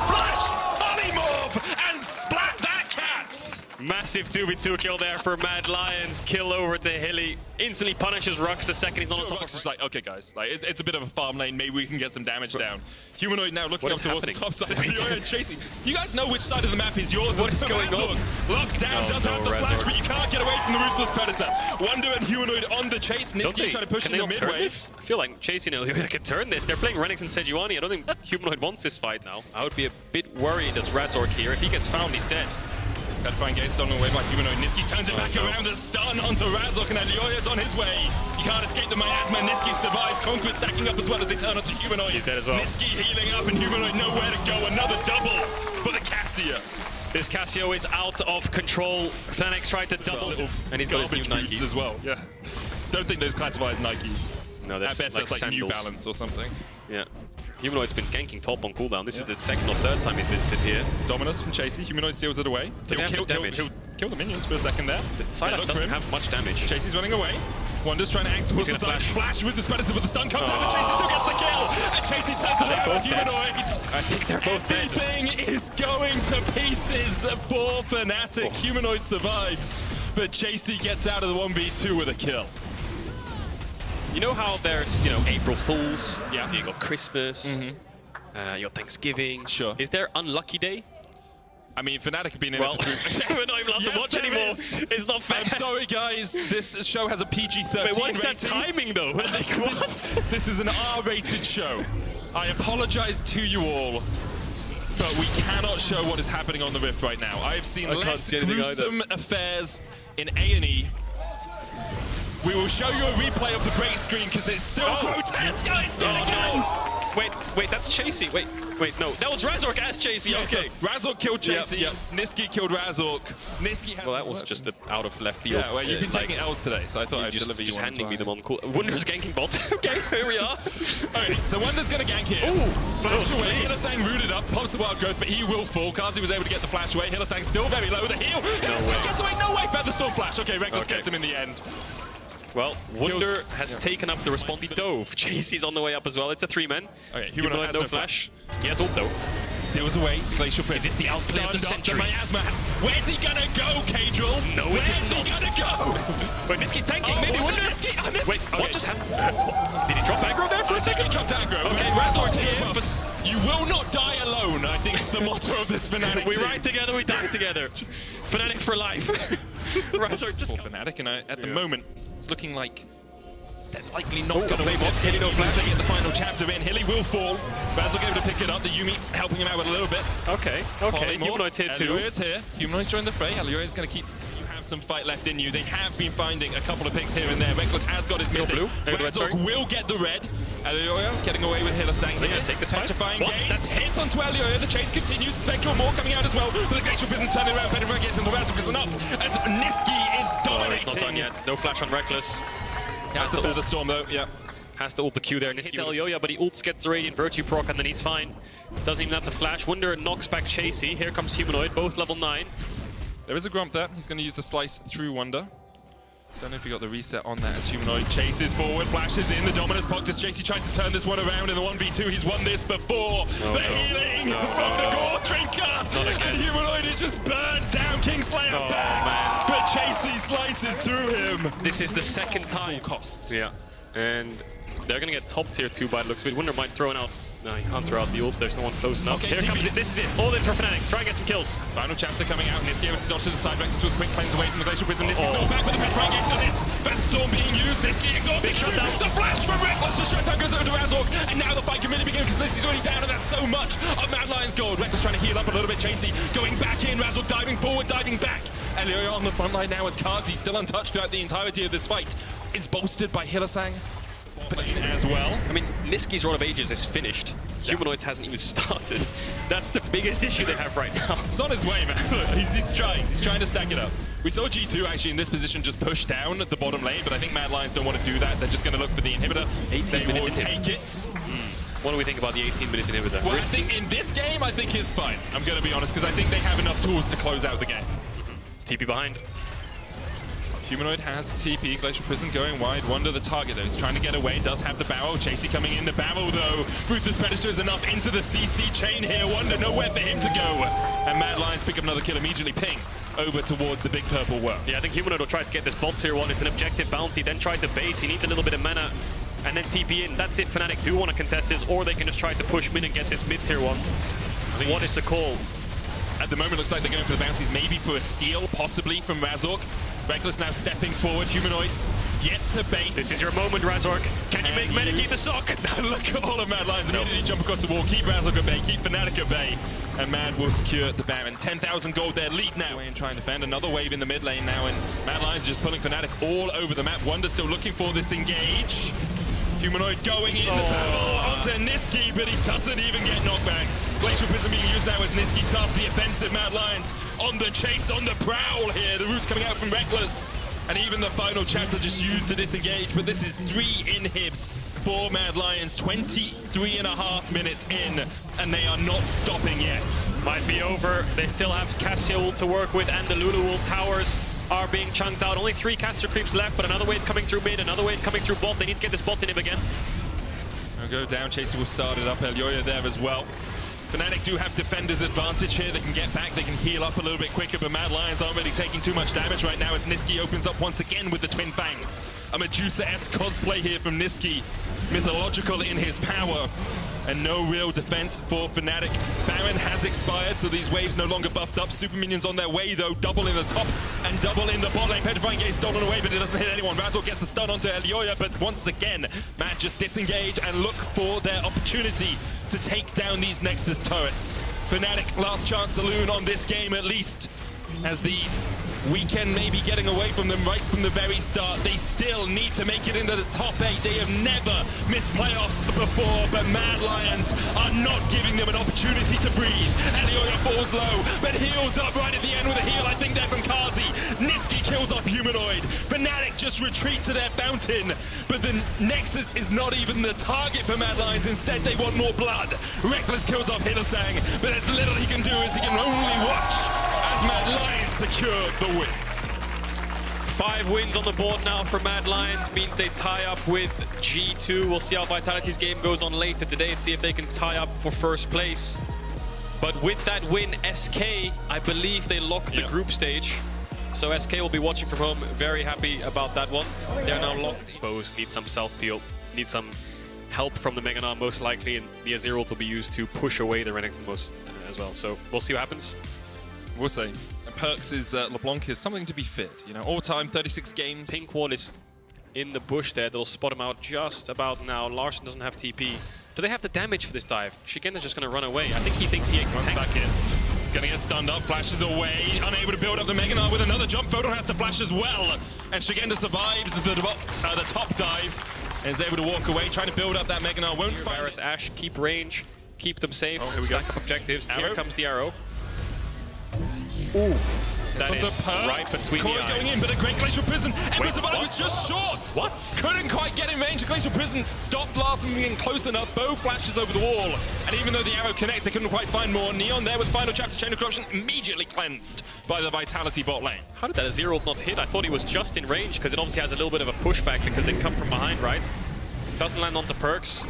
[SPEAKER 6] Flash, polymorph, and splat that cat!
[SPEAKER 5] Massive 2v2 kill there for Mad Lions. Kill over to Hilly. Instantly punishes Rux the second he's not on top.
[SPEAKER 6] Rux is like, okay guys, like it's a bit of a farm lane, maybe we can get some damage down. Humanoid now looking up towards the top side of the and chasing. You guys know which side of the map is yours.
[SPEAKER 5] What is going on?
[SPEAKER 6] Lockdown does have the flash, but you can't get away from the Ruthless Predator. Wonder and Humanoid on the chase. Niski trying to push in the midway.
[SPEAKER 5] I feel like chasing Ilya can turn this. They're playing Renix and Sejuani. I don't think Humanoid wants this fight now. I would be a bit worried as Razork here. If he gets found, he's dead. Got to find Gay stolen away by Humanoid. Niski turns it back around. The stun onto Razork, and Alioya's on his way. You can't escape the miasma. Niski survives. Conquest stacking up as well as they turn onto Humanoid.
[SPEAKER 6] He's dead as well.
[SPEAKER 5] Niski healing up, and Humanoid nowhere to go. Another double for the Cassia.
[SPEAKER 6] This Casio is out of control. Fnatic tried to double, and he's got his new
[SPEAKER 5] Nikes
[SPEAKER 6] Nikes
[SPEAKER 5] as well. Yeah. Don't think those classify as Nikes.
[SPEAKER 6] No, that's
[SPEAKER 5] At best,
[SPEAKER 6] like
[SPEAKER 5] that's like New
[SPEAKER 6] sandals.
[SPEAKER 5] Balance or something.
[SPEAKER 6] Yeah. Humanoid's been ganking top on cooldown. This is the second or third time he's visited here.
[SPEAKER 5] Dominus from Chasey. Humanoid steals it away. He'll kill the minions for a second there.
[SPEAKER 6] Psyduck doesn't have much damage.
[SPEAKER 5] Chasey's running away. Wonder's trying to act towards the side. Flash with the Predator, but the stun comes out, and Chasey still gets the kill. And Chasey turns it around. Humanoid.
[SPEAKER 6] I think they're both dead.
[SPEAKER 5] Everything is going to pieces for Fnatic. Humanoid survives, but Chasey gets out of the 1v2 with a kill.
[SPEAKER 6] You know how there's, you know, April Fools?
[SPEAKER 5] Yeah.
[SPEAKER 6] You got Christmas. You got Thanksgiving.
[SPEAKER 5] Sure.
[SPEAKER 6] Is there Unlucky Day?
[SPEAKER 5] I mean, Fnatic have been in
[SPEAKER 6] Well,
[SPEAKER 5] it for 3
[SPEAKER 6] we're not even allowed to watch anymore. It's not fair.
[SPEAKER 5] I'm sorry, guys. This show has a PG-13
[SPEAKER 6] Wait, what is that
[SPEAKER 5] rating.
[SPEAKER 6] timing, though? Like, what?
[SPEAKER 5] This is an R-rated show. I apologize to you all, but we cannot show what is happening on the Rift right now. I have seen less gruesome affairs in A&E. We will show you a replay of the break screen because it's still grotesque. Guys, dead again.
[SPEAKER 6] Wait, that's Chasey. Wait, no, that was Razork as Chasey.
[SPEAKER 5] Yeah,
[SPEAKER 6] Okay.
[SPEAKER 5] so Razork killed Chasey.
[SPEAKER 6] Yep.
[SPEAKER 5] Niski killed Razork. Niski has.
[SPEAKER 6] Well, that was just out of left field.
[SPEAKER 5] Yeah, well, you've been taking L's today, so I thought I'd deliver you
[SPEAKER 6] just
[SPEAKER 5] one
[SPEAKER 6] handing
[SPEAKER 5] as
[SPEAKER 6] me
[SPEAKER 5] well.
[SPEAKER 6] them on cool. Wonder's ganking bot. Okay, here we are.
[SPEAKER 5] Okay, so Wonder's gonna gank here.
[SPEAKER 6] Ooh,
[SPEAKER 5] Flash away.
[SPEAKER 6] clean.
[SPEAKER 5] Hillisang rooted up, pops the wild growth, but he will fall. Kazi was able to get the flash away. Hillisang still very low. The heal. Hillisang gets away. No way. Featherstorm flash. Okay, Reckless gets him in the end.
[SPEAKER 6] Well, Wonder has taken up the response. He dove. Chasey's on the way up as well. It's a 3-man.
[SPEAKER 5] Okay,
[SPEAKER 6] Humanoid, no flash. He has ult though.
[SPEAKER 5] Steals away. Glacial Prison.
[SPEAKER 6] Is this the outplay of the century?
[SPEAKER 5] miasma. Where's he gonna go, Caedrel?
[SPEAKER 6] No, it
[SPEAKER 5] Where's
[SPEAKER 6] is
[SPEAKER 5] he
[SPEAKER 6] not.
[SPEAKER 5] gonna go?
[SPEAKER 6] Wait, Niski's tanking. Maybe Wonder. Wait, what just happened? Did he drop aggro there for a second?
[SPEAKER 5] He dropped aggro.
[SPEAKER 6] Okay,
[SPEAKER 5] Razor's
[SPEAKER 6] Razor's here.
[SPEAKER 5] here. You will not die alone, I think is the motto of this Fnatic
[SPEAKER 6] We
[SPEAKER 5] team.
[SPEAKER 6] ride together, we die together. Fnatic for life. Razor just
[SPEAKER 5] For Fnatic, and at the moment, it's looking like they're likely not
[SPEAKER 6] Oh,
[SPEAKER 5] going to
[SPEAKER 6] play
[SPEAKER 5] win
[SPEAKER 6] bot.
[SPEAKER 5] this.
[SPEAKER 6] Hilly no flash.
[SPEAKER 5] They get the final chapter in. Hilly will fall. Razork able to pick it up. The Yumi helping him out with a little bit.
[SPEAKER 6] Okay. Humanoid's here too.
[SPEAKER 5] Alioya's here. Humanoid's joined the fray. Alioya's going to keep... You have some fight left in you. They have been finding a couple of picks here and there. Reckless has got his mythic.
[SPEAKER 6] blue.
[SPEAKER 5] Razork will get the red. Alioya getting away with Hillisang here.
[SPEAKER 6] gonna take this fight?
[SPEAKER 5] Petrifying
[SPEAKER 6] What?
[SPEAKER 5] gaze.
[SPEAKER 6] That's
[SPEAKER 5] hits onto Alioya. The chase continues. Spectral more coming out as well. But the Glacial Prison turning around. Petrifying gets into Razork is enough. As Niski is dominating.
[SPEAKER 6] It's not done yet. No flash on Reckless.
[SPEAKER 5] Has to the storm though. Yeah.
[SPEAKER 6] Has to ult the Q there. Niski hits Alioya, but he ults, gets the Radiant Virtue proc, and then he's fine. Doesn't even have to flash. Wonder knocks back Chasey. Here comes Humanoid, both level 9.
[SPEAKER 5] There is a Grump there. He's going to use the slice through Wonder. Don't know if he got the reset on that as Humanoid chases forward, flashes in the Dominus Puck. Does Chasey try to turn this one around in the 1v2? He's won this before. Healing from the Gore Drinker. And Humanoid is just burned down. Kingslayer back. But Chasey slices through him.
[SPEAKER 6] This is the second time.
[SPEAKER 5] Costs.
[SPEAKER 6] Yeah. And they're going to get top tier 2 by the looks of it. Wonder might throw it out. No, he can't throw out the ult. There's no one close enough.
[SPEAKER 5] Okay,
[SPEAKER 6] Here
[SPEAKER 5] TP.
[SPEAKER 6] comes it. This is it. All in for Fnatic. Try and get some kills.
[SPEAKER 5] Final chapter coming out. Niski able to dodge to the side. Reckless with quick cleanse away from the Glacial Prison. Niski's not back with the Petrifying Gates on it. Phantastorm being used. Niski exhausted.
[SPEAKER 6] Big shutdown.
[SPEAKER 5] The flash from Reckless. The shutdown goes over to Razork. And now the fight can really begin because Niski's already down. And that's so much of Mad Lion's gold. Reckless trying to heal up a little bit. Chasey going back in. Razork diving forward, diving back. Elioya on the front line now as Kazi, still untouched throughout the entirety of this fight, is bolstered by Hillisang as well.
[SPEAKER 6] I mean, Niski's Run of Ages is finished. Humanoids hasn't even started. That's the biggest issue they have right now.
[SPEAKER 5] He's on his way, man. He's trying. He's trying to stack it up. We saw G2 actually in this position just push down the bottom lane, but I think Mad Lions don't want to do that. They're just going to look for the inhibitor.
[SPEAKER 6] 18-minute
[SPEAKER 5] will
[SPEAKER 6] inhibitor.
[SPEAKER 5] take it.
[SPEAKER 6] What do we think about the 18-minute inhibitor?
[SPEAKER 5] Well, I think in this game, I think it's fine. I'm going to be honest, because I think they have enough tools to close out the game.
[SPEAKER 6] TP behind.
[SPEAKER 5] Humanoid has TP, Glacial Prison going wide. Wonder the target though, he's trying to get away, does have the barrel. Chasey coming in, the barrel though. Ruthless Predator is enough into the CC chain here. Wonder nowhere for him to go. And Mad Lions pick up another kill, immediately ping over towards the big purple worm.
[SPEAKER 6] Yeah, I think Humanoid will try to get this bot tier 1. It's an objective bounty, then try to base. He needs a little bit of mana. And then TP in. That's if Fnatic do want to contest this, or they can just try to push mid and get this mid tier 1. What is the call?
[SPEAKER 5] At the moment, looks like they're going for the bounties, maybe for a steal, possibly from Razork. Reckless now stepping forward. Humanoid yet to base.
[SPEAKER 6] This is your moment, Razork. Can you make Medic eat the sock?
[SPEAKER 5] Look at all of Mad Lions immediately jump across the wall. Keep Razork at bay, keep Fnatic at bay, and Mad will secure the Baron. 10,000 gold there, lead now. And trying to defend another wave in the mid lane now, and Mad Lions are just pulling Fnatic all over the map. Wonder still looking for this engage. Humanoid going in the battle onto Niski, but he doesn't even get knockback. Glacial Prism being used now as Niski starts the offensive. Mad Lions on the chase, on the prowl here. The roots coming out from Reckless. And even the final chapter just used to disengage, but this is 3 inhibs for Mad Lions, 23.5 minutes in, and they are not stopping yet.
[SPEAKER 6] Might be over. They still have Caedrel to work with, and the Lulu towers are being chunked out. Only 3 caster creeps left, but another wave coming through mid, another wave coming through bot. They need to get this bot in him again.
[SPEAKER 5] I'll go down, Chaser will start it up, Elyoya there as well. Fnatic do have defender's advantage here. They can get back, they can heal up a little bit quicker, but Mad Lions aren't really taking too much damage right now as Niski opens up once again with the Twin Fangs. A Medusa-esque cosplay here from Niski. Mythological in his power. And no real defense for Fnatic. Baron has expired, so these waves no longer buffed up. Super minions on their way, though. Double in the top and double in the bot lane. Petrifying Gaze stolen away, but it doesn't hit anyone. Razor gets the stun onto Elyoya, but once again, Mad just disengage and look for their opportunity to take down these Nexus turrets. Fnatic, last chance saloon on this game at least, as the weekend may be getting away from them right from the very start. They still need to make it into the top 8. They have never missed playoffs before, but Mad Lions are not giving them an opportunity to breathe. Elyoya falls low, but heals up right at the end with a heal. I think they're from Kazi. Niski kills off Humanoid. Fnatic just retreat to their fountain, but the Nexus is not even the target for Mad Lions. Instead, they want more blood. Reckless kills off Hillsang, but as little he can do is he can only watch as Mad Lions secure the win.
[SPEAKER 6] 5 wins on the board now for Mad Lions means they tie up with G2. We'll see how Vitality's game goes on later today and see if they can tie up for first place. But with that win, SK, I believe they lock the group stage. So SK will be watching from home, very happy about that one. They're now locked. Exposed, need some self-peel, need some help from the Meganar most likely, and the Azir will be used to push away the Renekton most as well. So we'll see what happens.
[SPEAKER 5] We'll see. Perks' LeBlanc is something to be feared. You know, all-time 36 games.
[SPEAKER 6] Pink wall is in the bush there. They'll spot him out just about now. Larson doesn't have TP. Do they have the damage for this dive? Shigenda's just going to run away. I think he thinks he can tank.
[SPEAKER 5] Back in. Gonna get stunned up, flashes away, unable to build up the Meganar with another jump. Photon has to flash as well. And Shigenda survives the top dive and is able to walk away, trying to build up that Meganar. Won't find
[SPEAKER 6] Varus, Ashe, keep range, keep them safe,
[SPEAKER 5] here we go.
[SPEAKER 6] stack up objectives.
[SPEAKER 5] Arrow.
[SPEAKER 6] Here comes the arrow.
[SPEAKER 3] Ooh.
[SPEAKER 6] That is right between
[SPEAKER 5] Koi
[SPEAKER 6] the eyes.
[SPEAKER 5] going in, but a great Glacial Prison. Emperor's Survive
[SPEAKER 6] what?
[SPEAKER 5] was just short.
[SPEAKER 6] What?
[SPEAKER 5] Couldn't quite get in range. Glacial Prison stopped Larson from getting close enough. Bow flashes over the wall. And even though the arrow connects, they couldn't quite find more. Neon there with final chapter. Chain of Corruption immediately cleansed by the Vitality bot lane.
[SPEAKER 6] How did that Azir not hit? I thought he was just in range because it obviously has a little bit of a pushback because they come from behind, right? Doesn't land onto Perks.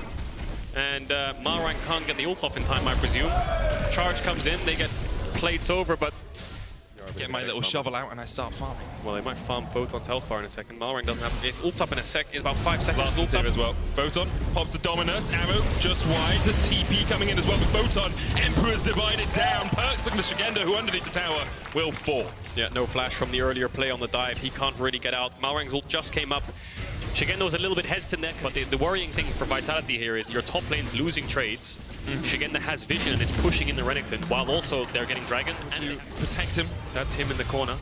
[SPEAKER 6] And Malrang can't get the ult off in time, I presume. Charge comes in, they get plates over, but
[SPEAKER 5] Get my little shovel out and I start farming.
[SPEAKER 6] well, they might farm Photon's health bar in a second. Malrang doesn't have its ult up in a sec. It's about 5 seconds.
[SPEAKER 5] Larson's here as well. Photon pops the Dominus. Arrow just wide. The TP coming in as well with Photon. Emperor's divided down. Perks looking to Shigenda, who underneath the tower will fall.
[SPEAKER 6] Yeah, no flash from the earlier play on the dive. He can't really get out. Malrang's ult just came up. Shigenda was a little bit hesitant there, but the worrying thing for Vitality here is your top lane's losing trades. Shigenda has vision and is pushing in the Renekton, while also they're getting Dragon.
[SPEAKER 5] To protect him.
[SPEAKER 6] That's him in the corner.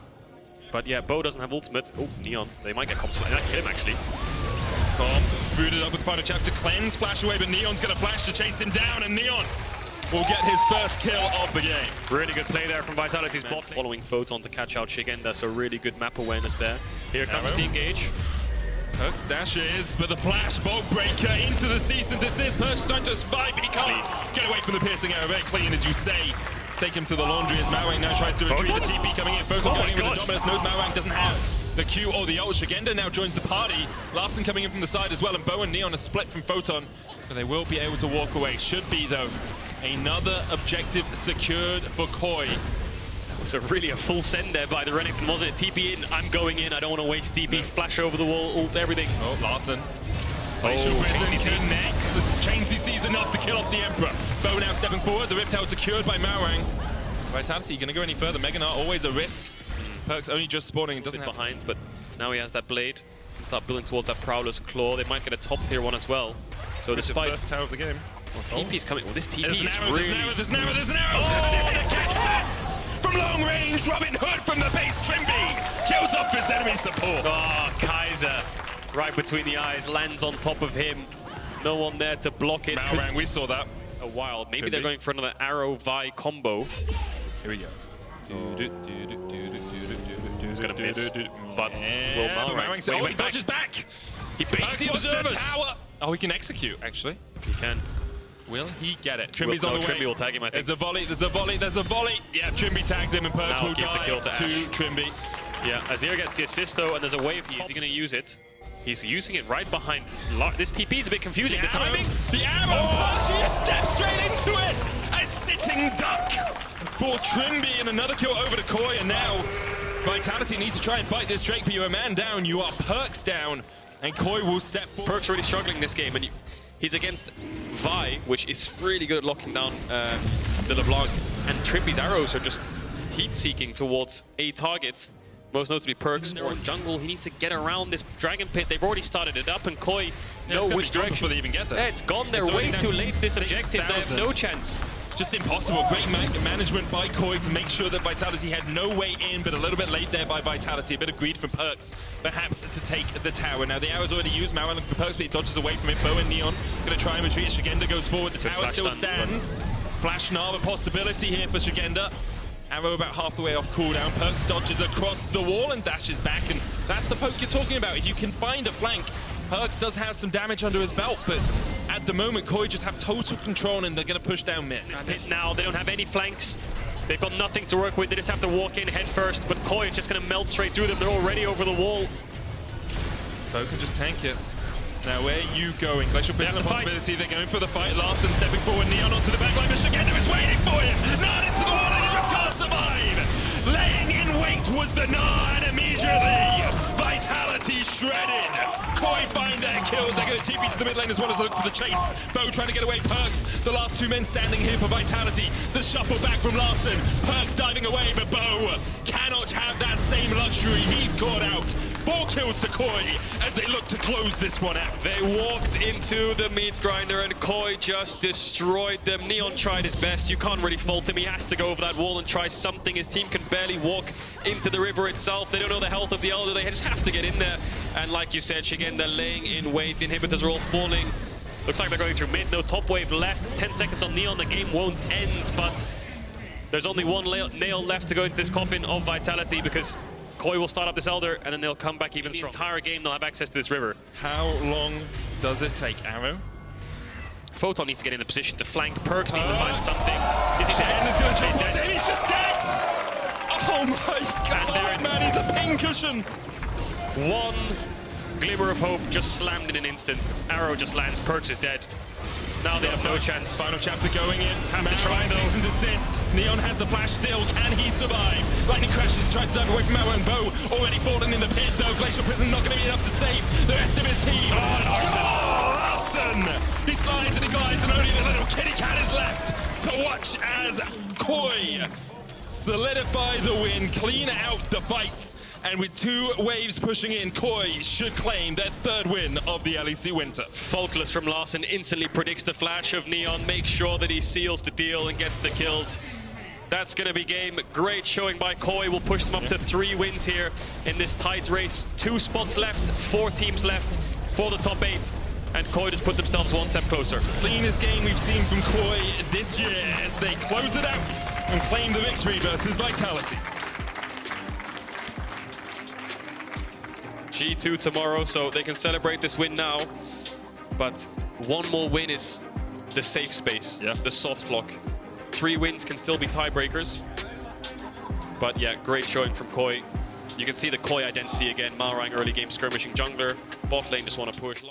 [SPEAKER 6] But yeah, Bo doesn't have ultimate. Oh, Neon. They might get comps. They might kill him, actually.
[SPEAKER 5] Booted up with final chapter. Cleanse, flash away, but Neon's going to flash to chase him down, and Neon will get his first kill of the game.
[SPEAKER 6] Really good play there from Vitality's bot. Following Photon to catch out Shigenda, so really good map awareness there. Here comes the engage.
[SPEAKER 5] Perks dashes, but the flash bolt breaker into the cease and desist. Perks trying to survive, but he can't get away from the piercing arrow. Very clean, as you say. Take him to the laundry as Malrang now tries to retreat. The TP coming in. Photon going in with the Dominus. Knows Malrang doesn't have the Q or the ult. Shigenda now joins the party. Larson coming in from the side as well, and Bo and Neon are split from Photon. But they will be able to walk away. Should be, though, another objective secured for Koi.
[SPEAKER 6] So really a full send there by the Renekton, wasn't it? TP in, I'm going in, I don't want to waste TP, flash over the wall, ult, everything.
[SPEAKER 5] Oh, Larson. Glacial Prison connects. The chain CC is enough to kill off the Emperor. Bo now stepping forward, the Rift Tower secured by Malrang. Vitality, going to go any further? Meganar, always a risk. Perks only just spawning, doesn't have
[SPEAKER 6] behind, but now he has that blade.
[SPEAKER 7] and start building towards that Prowler's Claw. They might get a top tier one as well. So despite
[SPEAKER 6] the first tower of the game.
[SPEAKER 7] TP's coming. Well, this TP
[SPEAKER 6] There's
[SPEAKER 7] is
[SPEAKER 6] an arrow,
[SPEAKER 7] really...
[SPEAKER 6] there's an arrow! Oh, the catch from long range! Robin Hood from the base, Trimby kills off his enemy support.
[SPEAKER 7] Oh, Kaiser, right between the eyes, lands on top of him. No one there to block it.
[SPEAKER 6] Malrang, we saw that.
[SPEAKER 7] A while. Maybe
[SPEAKER 6] Trimby.
[SPEAKER 7] they're going for another arrow Vi combo.
[SPEAKER 6] Here we go.
[SPEAKER 7] He's gonna miss, but will Malrang?
[SPEAKER 6] Oh, he dodges back!
[SPEAKER 7] He baits the observers!
[SPEAKER 6] Tower. Oh, he can execute, actually.
[SPEAKER 7] He can.
[SPEAKER 6] Will he get it? Trimby's on the way.
[SPEAKER 7] Trimby will tag him, I think.
[SPEAKER 6] There's a volley, there's a volley, there's a volley. Yeah, Trimby tags him and Perks
[SPEAKER 7] Now
[SPEAKER 6] will
[SPEAKER 7] give the
[SPEAKER 6] die
[SPEAKER 7] kill to
[SPEAKER 6] Trimby.
[SPEAKER 7] Yeah, Azir gets the assist though, and there's a wave. Is he going to use it? He's using it right behind. This TP is a bit confusing. The timing.
[SPEAKER 6] The arrow! Perks, he just steps straight into it! A sitting duck for Trimby, and another kill over to Koi, and now Vitality needs to try and fight this Drake, but you're a man down, you are Perks down, and Koi will step forward.
[SPEAKER 7] Perks really struggling this game, and he's against Vi, which is really good at locking down the LeBlanc, and Trimby's arrows are just heat-seeking towards a target, most notably Perks. Or in jungle, he needs to get around this Dragon Pit. They've already started it up, and Koi knows which direction.
[SPEAKER 6] Before they even get there.
[SPEAKER 7] Yeah, it's gone. They're way too late. This objective, they have no chance.
[SPEAKER 6] Just impossible. Great management by Koi to make sure that Vitality had no way in, but a little bit late there by Vitality. A bit of greed from Perks, perhaps, to take the tower. Now, the arrow's already used. Mauer looking for Perks, but he dodges away from it. Bo and Neon going to try and retreat. Shigenda goes forward. The tower still stands. Flash Narv, a possibility here for Shigenda. Arrow about half the way off cooldown. Perks dodges across the wall and dashes back, and that's the poke you're talking about. If you can find a flank, Perks does have some damage under his belt, but at the moment, Koi just have total control, and they're going to push down mid.
[SPEAKER 7] This pit now, they don't have any flanks. They've got nothing to work with. They just have to walk in head first, but Koi is just going to melt straight through them. They're already over the wall.
[SPEAKER 6] Bo can just tank it. Now, where are you going? Glacial Prison, a possibility. They're going for the fight. Larson stepping forward. Neon onto the backline, but Shigenda is waiting for him. Nard into the wall, and he just can't survive. Laying in wait was the Nard, and immediately Vitality shredded. Koi find their kills. They're going to TP to the mid lane as well as look for the chase. Bo trying to get away. Perks, the last two men standing here for Vitality. The shuffle back from Larson. Perks diving away, but Bo cannot have that same luxury. He's caught out. 4 kills to Koi as they look to close this one out.
[SPEAKER 7] They walked into the meat grinder and Koi just destroyed them. Neon tried his best. You can't really fault him. He has to go over that wall and try something. His team can barely walk into the river itself. They don't know the health of the Elder. They just have to get in there. And like you said, Shigenda laying in wait. Inhibitors are all falling. Looks like they're going through mid. No top wave left. 10 seconds on Neon. The game won't end, but there's only one nail left to go into this coffin of Vitality because Koi will start up this Elder, and then they'll come back even stronger. The entire game, they'll have access to this river.
[SPEAKER 6] How long does it take, Arrow?
[SPEAKER 7] Photon needs to get in the position to flank. Perks needs to find something. Is he dead?
[SPEAKER 6] Is going to jump on him. He's just dead! Oh my god, man, he's a pincushion!
[SPEAKER 7] One glimmer of hope just slammed in an instant. Arrow just lands. Perks is dead. Now they have no chance.
[SPEAKER 6] Final chapter going in.
[SPEAKER 7] Have to try
[SPEAKER 6] cease and desist. Neon has the flash still. Can he survive? Lightning crashes. He tries to dive away from Mauer, and Bo already fallen in the pit, though. Glacial Prison not going to be enough to save the rest of his team. Larson! He slides and he glides, and only the little kitty cat is left to watch as Koi solidify the win, clean out the fights, and with 2 waves pushing in, Koi should claim their 3rd win of the LEC Winter.
[SPEAKER 7] Faultless from Larson instantly predicts the flash of Neon, makes sure that he seals the deal and gets the kills. That's going to be game. Great showing by Koi. Will push them up to 3 wins here in this tight race. 2 spots left, 4 teams left for the top 8. And Koi just put themselves 1 step closer.
[SPEAKER 6] Cleanest game we've seen from Koi this year as they close it out and claim the victory versus Vitality.
[SPEAKER 7] G2 tomorrow, so they can celebrate this win now. But 1 more win is the safe space, the soft lock. 3 wins can still be tiebreakers. But yeah, great showing from Koi. You can see the Koi identity again. Malrang early game skirmishing jungler. Bot lane just want to push.